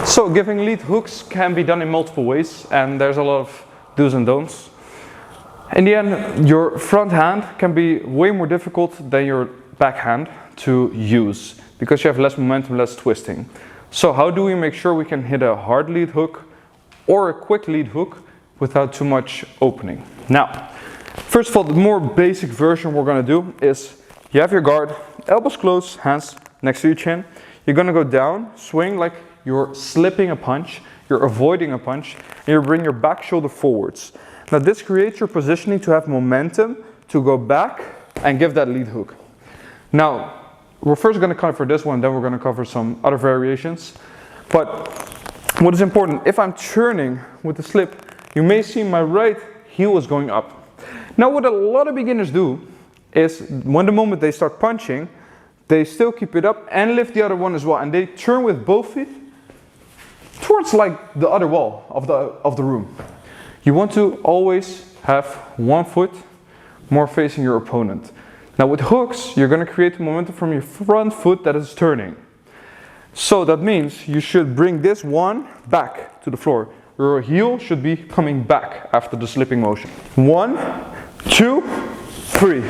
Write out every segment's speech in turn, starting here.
So giving lead hooks can be done in multiple ways, and there's a lot of do's and don'ts. In the end, your front hand can be way more difficult than your backhand to use because you have less momentum, less twisting. So how do we make sure we can hit a hard lead hook or a quick lead hook without too much opening? Now, first of all, the more basic version we're going to do is you have your guard, elbows close, hands next to your chin. You're going to go down, swing like you're slipping a punch, you're avoiding a punch, and you bring your back shoulder forwards. Now this creates your positioning to have momentum to go back and give that lead hook. Now, we're first going to cover this one, then we're going to cover some other variations. But what is important, if I'm turning with the slip, you may see my right heel is going up. Now what a lot of beginners do is when the moment they start punching, they still keep it up and lift the other one as well, and they turn with both feet towards like the other wall of the room. You want to always have one foot more facing your opponent. Now with hooks, you're going to create momentum from your front foot that is turning. So that means you should bring this one back to the floor. Your heel should be coming back after the slipping motion. 1, 2, 3.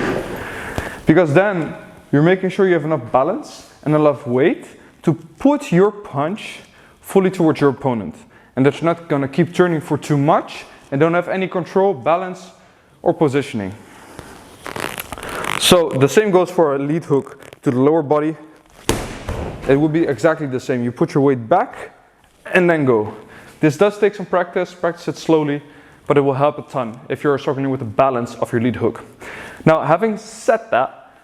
Because then you're making sure you have enough balance and enough weight to put your punch fully towards your opponent. And that you're not going to keep turning for too much and don't have any control, balance, or positioning. So the same goes for a lead hook to the lower body. It will be exactly the same. You put your weight back and then go. This does take some practice it slowly, but it will help a ton if you're struggling with the balance of your lead hook. Now, having said that,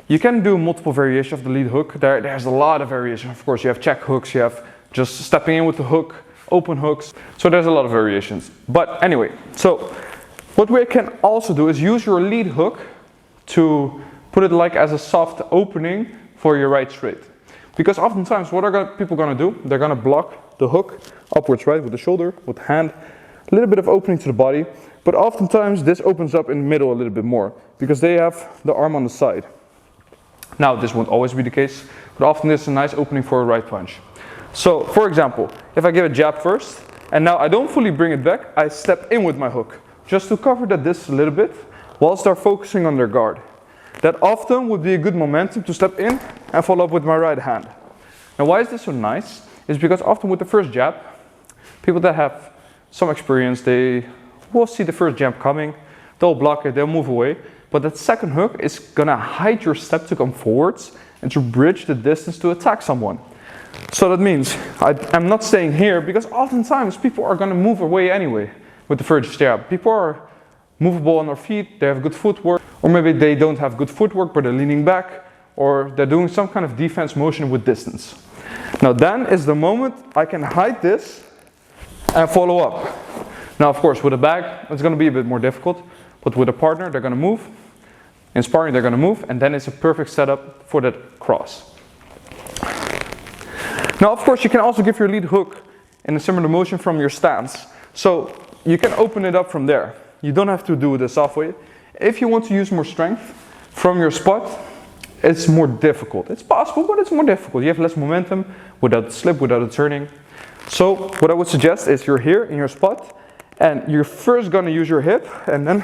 you can do multiple variations of the lead hook. There's a lot of variations. Of course, you have check hooks, you have just stepping in with the hook, open hooks. So there's a lot of variations. But anyway, so what we can also do is use your lead hook to put it like as a soft opening for your right straight. Because oftentimes what are people going to do? They're going to block the hook upwards, right, with the shoulder, with the hand, a little bit of opening to the body. But oftentimes this opens up in the middle a little bit more because they have the arm on the side. Now this won't always be the case, but often this is a nice opening for a right punch. So for example, if I give a jab first, and now I don't fully bring it back, I step in with my hook, just to cover that distance a little bit, whilst they're focusing on their guard. That often would be a good momentum to step in and follow up with my right hand. Now why is this so nice? It's because often with the first jab, people that have some experience, they will see the first jab coming, they'll block it, they'll move away, but that second hook is gonna hide your step to come forwards and to bridge the distance to attack someone. So that means I'm not staying here because oftentimes people are gonna move away anyway with the first jab. People are movable on their feet, they have good footwork, or maybe they don't have good footwork but they're leaning back, or they're doing some kind of defense motion with distance. Now then is the moment I can hide this and follow up. Now of course with a bag it's going to be a bit more difficult, but with a partner they're going to move, in sparring they're going to move, and then it's a perfect setup for that cross. Now of course you can also give your lead hook in a similar motion from your stance. So you can open it up from there. You don't have to do it the soft way. If you want to use more strength from your spot, it's more difficult. It's possible, but it's more difficult. You have less momentum without the slip, without the turning. So what I would suggest is you're here in your spot and you're first going to use your hip and then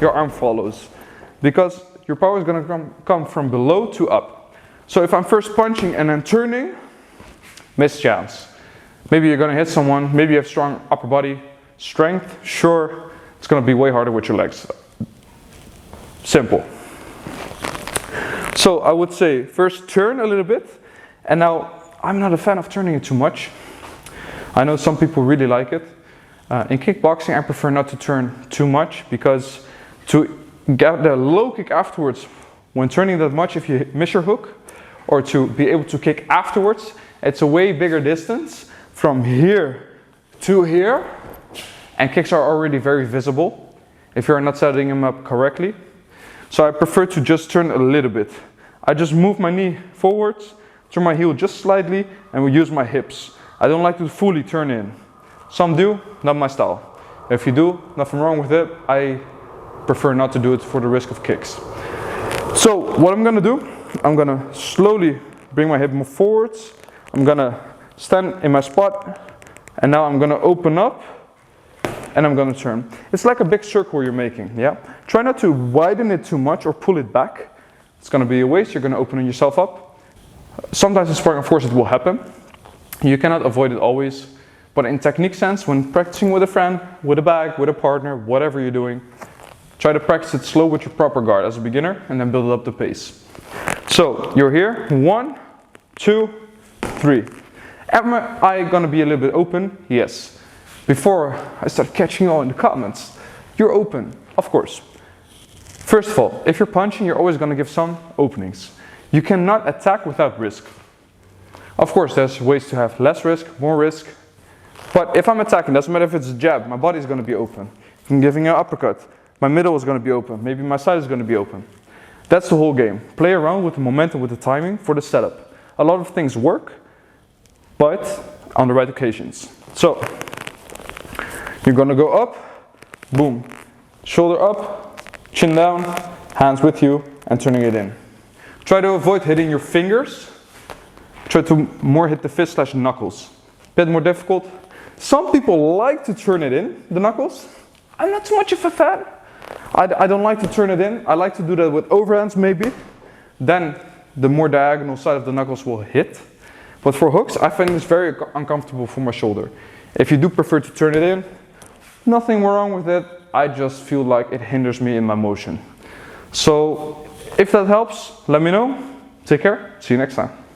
your arm follows. Because your power is going to come from below to up. So if I'm first punching and then turning, missed chance. Maybe you're going to hit someone, maybe you have strong upper body strength, sure, it's going to be way harder with your legs. Simple. So I would say first turn a little bit, and now I'm not a fan of turning it too much. I know some people really like it. In kickboxing I prefer not to turn too much because to get the low kick afterwards when turning that much, if you miss your hook, or to be able to kick afterwards, it's a way bigger distance from here to here, and kicks are already very visible if you're not setting them up correctly. So I prefer to just turn a little bit. I just move my knee forwards, turn my heel just slightly, and we use my hips. I don't like to fully turn in. Some do, not my style. If you do, nothing wrong with it. I prefer not to do it for the risk of kicks. So what I'm gonna do, I'm gonna slowly bring my hip more forwards. I'm gonna stand in my spot, And now I'm gonna open up and I'm gonna turn. It's like a big circle you're making, yeah? Try not to widen it too much or pull it back. It's gonna be a waste, you're gonna open yourself up. Sometimes in sparring, of course, it will happen. You cannot avoid it always. But in technique sense, when practicing with a friend, with a bag, with a partner, whatever you're doing, try to practice it slow with your proper guard as a beginner and then build up the pace. So, you're here, 1, 2, 3. Am I gonna be a little bit open? Yes. Before I start catching on in the comments, you're open, of course. First of all, if you're punching, you're always gonna give some openings. You cannot attack without risk. Of course, there's ways to have less risk, more risk. But if I'm attacking, doesn't matter if it's a jab, my body's gonna be open. If I'm giving an uppercut, my middle is gonna be open. Maybe my side is gonna be open. That's the whole game. Play around with the momentum, with the timing for the setup. A lot of things work, but on the right occasions. So, you're gonna go up, boom. Shoulder up, chin down, hands with you, and turning it in. Try to avoid hitting your fingers. Try to more hit the fist / knuckles. Bit more difficult. Some people like to turn it in, the knuckles. I'm not too much of a fan. I don't like to turn it in. I like to do that with overhands maybe. Then the more diagonal side of the knuckles will hit. But for hooks, I find this very uncomfortable for my shoulder. If you do prefer to turn it in, nothing wrong with it. I just feel like it hinders me in my motion. So if that helps, let me know. Take care. See you next time.